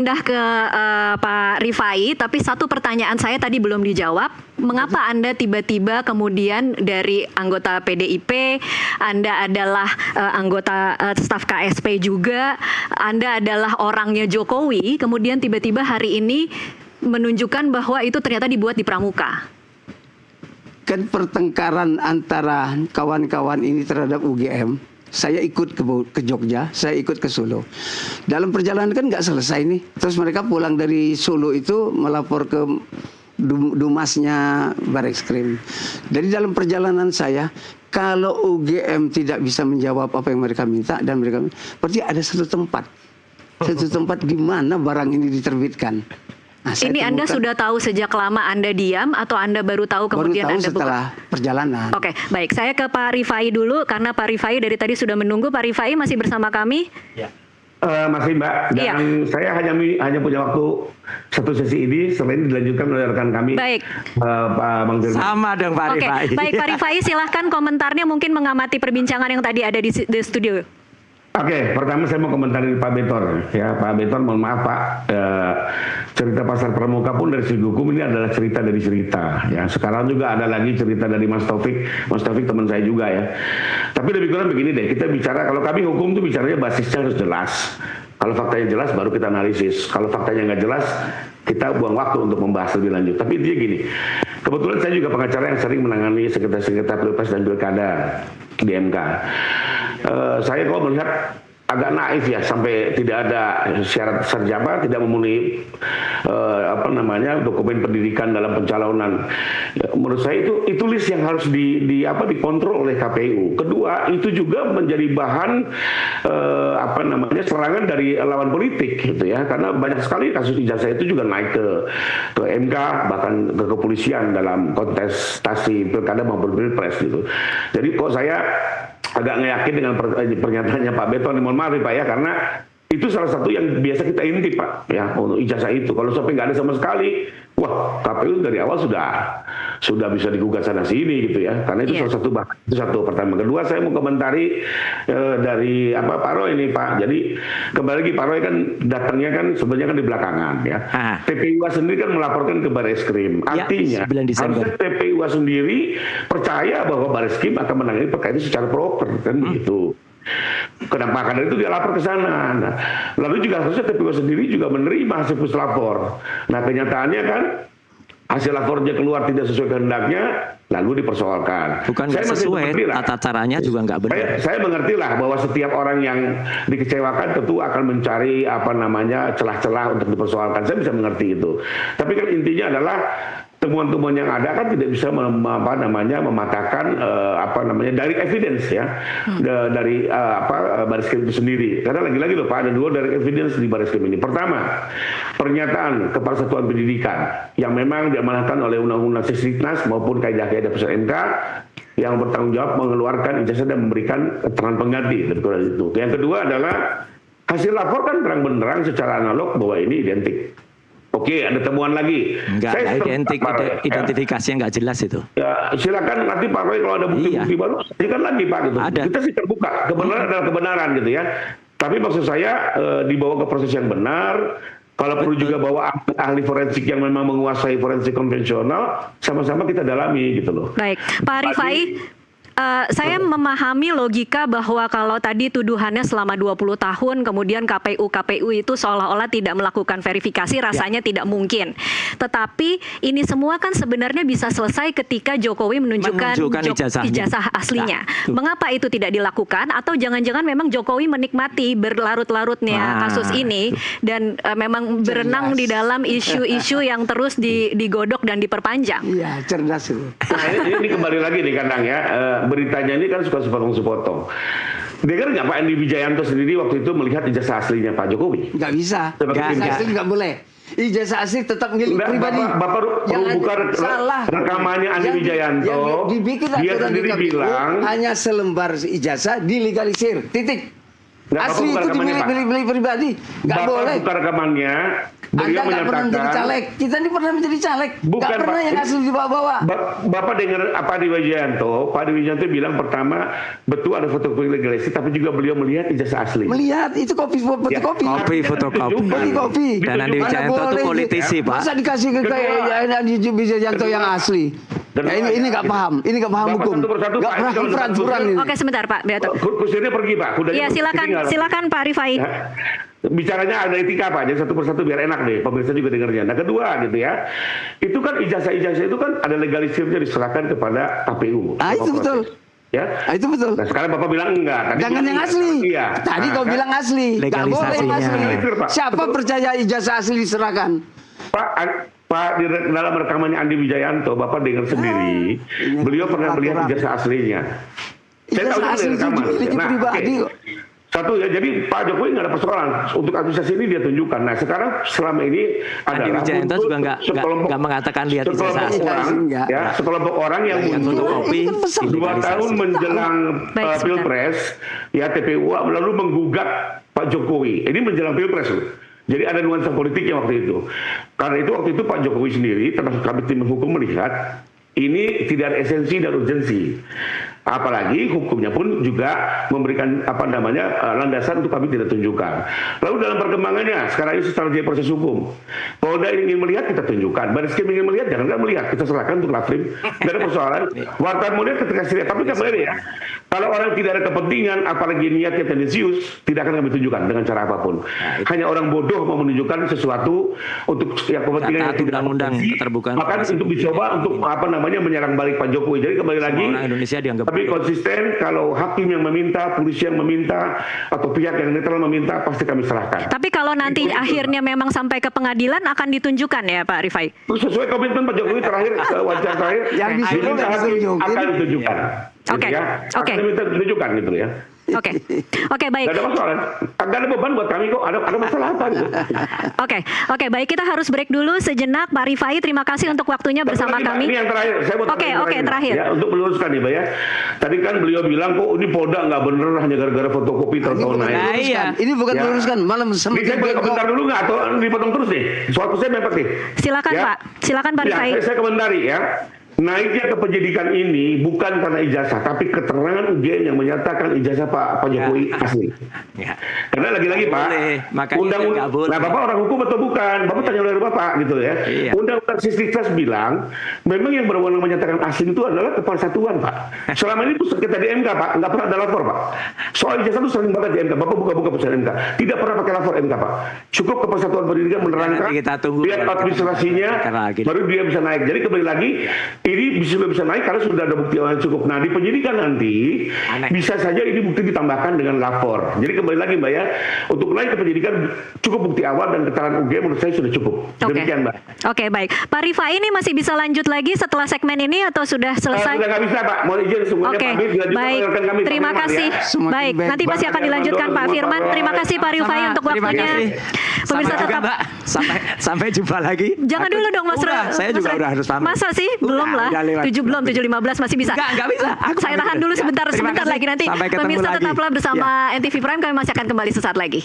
Pindah ke Pak Rifai, tapi satu pertanyaan saya tadi belum dijawab. Mengapa Anda tiba-tiba kemudian dari anggota PDIP, Anda adalah anggota staf KSP juga, Anda adalah orangnya Jokowi, kemudian tiba-tiba hari ini menunjukkan bahwa itu ternyata dibuat di Pramuka? Kan pertengkaran antara kawan-kawan ini terhadap UGM. Saya ikut ke Jogja, saya ikut ke Solo. Dalam perjalanan kan nggak selesai nih. Terus mereka pulang dari Solo itu melapor ke Dumasnya Barreskrim. Dari dalam perjalanan saya, kalau UGM tidak bisa menjawab apa yang mereka minta dan mereka, berarti ada satu tempat di mana barang ini diterbitkan. Nah, ini Anda sudah tahu sejak lama Anda diam atau Anda baru tahu kemudian Anda setelah perjalanan? Oke, baik. Saya ke Pak Rifai dulu karena Pak Rifai dari tadi sudah menunggu. Pak Rifai masih bersama kami? Ya. Masih Mbak, dan saya hanya punya waktu satu sesi ini, selain dilanjutkan oleh rekan kami. Baik. Pak Bang Firman. Sama dong Pak Rifai. Baik Pak Rifai, silahkan komentarnya mungkin mengamati perbincangan yang tadi ada di studio. Oke, pertama saya mau komentarin Pak Betor. Ya, Pak Betor, mohon maaf Pak, cerita Pasar Pramuka pun dari segi hukum ini adalah cerita dari cerita. Ya, sekarang juga ada lagi cerita dari Mas Taufik teman saya juga ya. Tapi lebih kurang begini deh, kita bicara, kalau kami hukum tuh bicaranya basisnya harus jelas. Kalau faktanya jelas baru kita analisis. Kalau faktanya nggak jelas, kita buang waktu untuk membahas lebih lanjut. Tapi intinya gini, kebetulan saya juga pengacara yang sering menangani sengketa Pilpres dan Pilkada di MK. Saya kalau melihat agak naif ya, sampai tidak ada syarat sarjana, tidak memenuhi dokumen pendidikan dalam pencalonan. Ya, menurut saya itu list yang harus dikontrol oleh KPU. Kedua, itu juga menjadi bahan serangan dari lawan politik gitu ya, karena banyak sekali kasus ijazah itu juga naik ke MK, bahkan ke kepolisian dalam kontestasi pilkada maupun pilpres gitu. Jadi kok saya agak nggak yakin dengan pernyataannya Pak Beton, mohon maaf Pak ya, karena itu salah satu yang biasa kita intip Pak ya, untuk ijazah itu. Kalau sampai nggak ada sama sekali, wah KPU dari awal sudah bisa digugat sana sini gitu ya, karena itu salah satu bahkan itu satu pertama. Kedua, saya mau komentari dari Pak Roy ini Pak. Jadi kembali lagi Pak Roy kan datangnya kan sebenarnya kan di belakangan ya. TPU sendiri kan melaporkan ke Barreskrim. Artinya harusnya TPU sendiri percaya bahwa Barreskrim akan menangani perkara itu secara proper kan begitu. Kenapa? Karena itu dia lapor ke sana. Nah, lalu juga harusnya TPU sendiri juga menerima hasil puslapor. Nah, kenyataannya kan hasil lapornya keluar tidak sesuai kehendaknya, lalu dipersoalkan. Bukan nggak sesuai, tata caranya juga nggak benar. Saya mengertilah bahwa setiap orang yang dikecewakan tentu akan mencari celah-celah untuk dipersoalkan. Saya bisa mengerti itu. Tapi kan intinya adalah temuan-temuan yang ada kan tidak bisa mematahkan dari evidence ya, dari Barreskrim itu sendiri. Karena lagi-lagi loh Pak, ada dua dari evidence di Barreskrim ini. Pertama, pernyataan Kepala Satuan Pendidikan yang memang diamanahkan oleh Undang-Undang Sisdiknas maupun Kaidah-Kaidah Putusan MK yang bertanggung jawab mengeluarkan ijazah dan memberikan keterangan pengganti dari itu. Yang kedua adalah hasil lapor kan terang benderang secara analog bahwa ini identik. Oke, ada temuan lagi. Enggak identik, identifikasinya nggak jelas itu. Ya, silakan nanti Pak Roy kalau ada bukti-bukti baru, sajikan lagi Pak gitu. Ada. Kita sih terbuka, kebenaran adalah kebenaran gitu ya. Tapi maksud saya dibawa ke proses yang benar. Kalau perlu juga bawa ahli forensik yang memang menguasai forensik konvensional, sama-sama kita dalami gitu loh. Baik, Pak Rifai. Saya memahami logika bahwa kalau tadi tuduhannya selama 20 tahun kemudian KPU itu seolah-olah tidak melakukan verifikasi, rasanya tidak mungkin. Tetapi ini semua kan sebenarnya bisa selesai ketika Jokowi menunjukkan ijazah aslinya. Mengapa itu tidak dilakukan? Atau jangan-jangan memang Jokowi menikmati berlarut-larutnya kasus ini dan memang berenang di dalam isu-isu yang terus digodok dan diperpanjang? Iya, cerdas itu. Nah, ini kembali lagi nih kadang ya. Beritanya ini kan suka sepotong-sepotong. Dengar nggak Pak Andi Wijayanto sendiri waktu itu melihat ijazah aslinya Pak Jokowi? Nggak bisa. Ijazah asli nggak boleh. Ijazah asli tetap milik pribadi. Bapak buka rekamannya Andi Wijayanto. Dibikin dia sendiri bilang hanya selembar ijazah dilegalisir. Titik. Nggak, Bapak Asli buka itu rekamannya, Pak. milik pribadi. Nggak Bapak boleh. buka rekamannya, beliau Anda nggak pernah menjadi menyatakan caleg. Kita ini pernah menjadi caleg. Bukan, Nggak pernah Pak. yang asli dibawa-bawa. Bapak dengar Pak Adi Wijayanto. Pak Adi Wijayanto bilang pertama betul ada fotokopi legalistik, tapi juga beliau melihat ijazah asli. Melihat itu kopi. Kopi, fotokopi. Kopi. Dan Andi Wijayanto itu politisi, Pak. Masa dikasih ke kayak Andi Wijayanto yang asli? Ya, ini nggak paham. Ini nggak paham Bapak hukum. satu persatu, Nggak Pak. pernah Ini kalau curan ini. Oke, sebentar Pak Beato. Kursinya pergi, Pak. Kudanya Iya, silakan Pak Rifai. Ya. Bicaranya ada etika, Pak. Jadi satu persatu biar enak deh. Pemirsa juga dengarnya. Nah, kedua gitu ya. Itu kan ijazah-ijazah itu kan ada legalisirnya diserahkan kepada KPU. Ah, itu betul. Ya. Ah, itu betul. Nah, sekarang Bapak bilang enggak. Tadi Jangan yang asli. Iya. Tadi Nah, kau kan? bilang asli. Nggak boleh yang Legalisasinya. asli. Pak. Siapa percaya ijazah asli diserahkan? Pak di dalam rekamannya Andi Wijayanto, Bapak dengar sendiri, beliau pernah melihat ijazah aslinya. Saya tahu Ijazah asli dari itu rekaman. dimiliki Nah, pribadi oke. kok. Satu ya, jadi Pak Jokowi nggak ada persoalan untuk administrasi ini dia tunjukkan. Nah sekarang selama ini Andi adalah Wijayanto untuk juga nggak mengatakan lihat ijazah asli. Enggak. ya, sekelompok orang yang Lihat muncul fotokopi, 2 tahun menjelang Baik, sebentar. Pilpres, ya TPU lalu menggugat Pak Jokowi. Ini menjelang Pilpres loh. Jadi ada nuansa politiknya waktu itu. Karena itu waktu itu Pak Jokowi sendiri, termasuk kami tim hukum melihat ini tidak ada esensi dan urgensi. Apalagi hukumnya pun juga memberikan landasan untuk kami tidak tunjukkan. Lalu dalam perkembangannya, sekarang ini strategi proses hukum. Polda ingin melihat, kita tunjukkan. Baris Krim ingin melihat, jangan melihat. Kita serahkan untuk Lafrim. Tidak ada persoalan. Wartawan melihat ketika serius. Tapi kembali ya, kalau orang tidak ada kepentingan, apalagi niatnya tendensius, tidak akan kami tunjukkan dengan cara apapun. Hanya orang bodoh mau menunjukkan sesuatu untuk yang kepentingan yang Taat tidak undang-undang berfungsi, keterbukaan maka informasi. untuk dicoba untuk menyerang balik Pak Jokowi. Jadi kembali lagi, Orang Indonesia dianggap tapi konsisten kalau hakim yang meminta, polisi yang meminta, atau pihak yang netral meminta, pasti kami serahkan. Tapi kalau nanti akhirnya memang sampai ke pengadilan akan ditunjukkan ya Pak Rifai? Sesuai komitmen Pak Jokowi terakhir, wawancara terakhir, Yang di situ diminta nggak hakim ditunjukin. akan ditunjukkan. Oke, Gitu ya. oke. Akan diminta ditunjukkan gitu ya. Oke, baik. Tidak ada masalah. Tidak ada beban buat kami kok. Ada masalah apa gitu. Oke, baik, kita harus break dulu sejenak. Pak Rifai, terima kasih untuk waktunya bersama Satu lagi, Mbak, kami. ini yang terakhir. Saya mau Oke, terakhir. Ya, untuk meluruskan nih, Mbak ya. Tadi kan beliau bilang kok ini Polda nggak bener hanya gara-gara fotokopi tahun-tahun naik. Nah, iya. Ini bukan Ya. meluruskan, malah Ini saya semakin boleh komentar dulu nggak atau dipotong terus nih? Soal saya mepet nih. Silakan Ya. Pak, silakan Pak Ya, Rifai. saya komentari ya. Naiknya ke penyidikan ini bukan karena ijazah, tapi keterangan UGM yang menyatakan ijazah Pak Jokowi asli. Ya. Karena lagi-lagi Pak, boleh, makanya nggak boleh. nah Bapak orang hukum atau bukan? Bapak tanya dari Bapak gitu ya. Iya. Undang-undang Sisdiknas bilang, memang yang berwenang menyatakan asli itu adalah kepala satuan Pak. Selama ini kita di MK Pak, nggak pernah ada lapor Pak. Soal ijazah itu sering banget di MK. Bapak buka-buka putusan MK, tidak pernah pakai lapor MK Pak. Cukup kepala satuan pendidikan menerangkan, nanti kita tunggu lihat kalau administrasinya, lagi. baru dia bisa naik. Jadi kembali lagi, ini bisa naik karena sudah ada bukti yang cukup. Nah di penyidikan nanti bisa saja ini bukti ditambahkan dengan lapor. Jadi kembali lagi Mbak ya, untuk naik ke penyidikan cukup bukti awal dan keterangan UGM menurut saya sudah cukup. Demikian Mbak. Oke, baik. Pak Rifai ini masih bisa lanjut lagi setelah segmen ini atau sudah selesai? Sudah nggak bisa Pak, mohon izin semuanya Oke, pamit. Dilanjutkan baik. oleh rekan kami, Pak Terima Firman, kasih. ya. Semakin Baik, baik. nanti masih akan dilanjutkan Pak Firman. Terima kasih Pak Rifai untuk Terima waktunya. kasih. Pemirsa Sama juga, tetap. Mbak. Sampai jumpa lagi. Jangan dulu dong Mas Udah, saya juga udah harus pamit. Masa sih? Belum Udah, lah. udah lewat. 7:15 masih bisa. Enggak bisa. Aku Saya pamit. tahan dulu Ya, sebentar terima kasih. lagi nanti. Sampai ketemu Pemirsa lagi. tetaplah bersama Ya. NTV Prime, kami masih akan kembali sesaat lagi.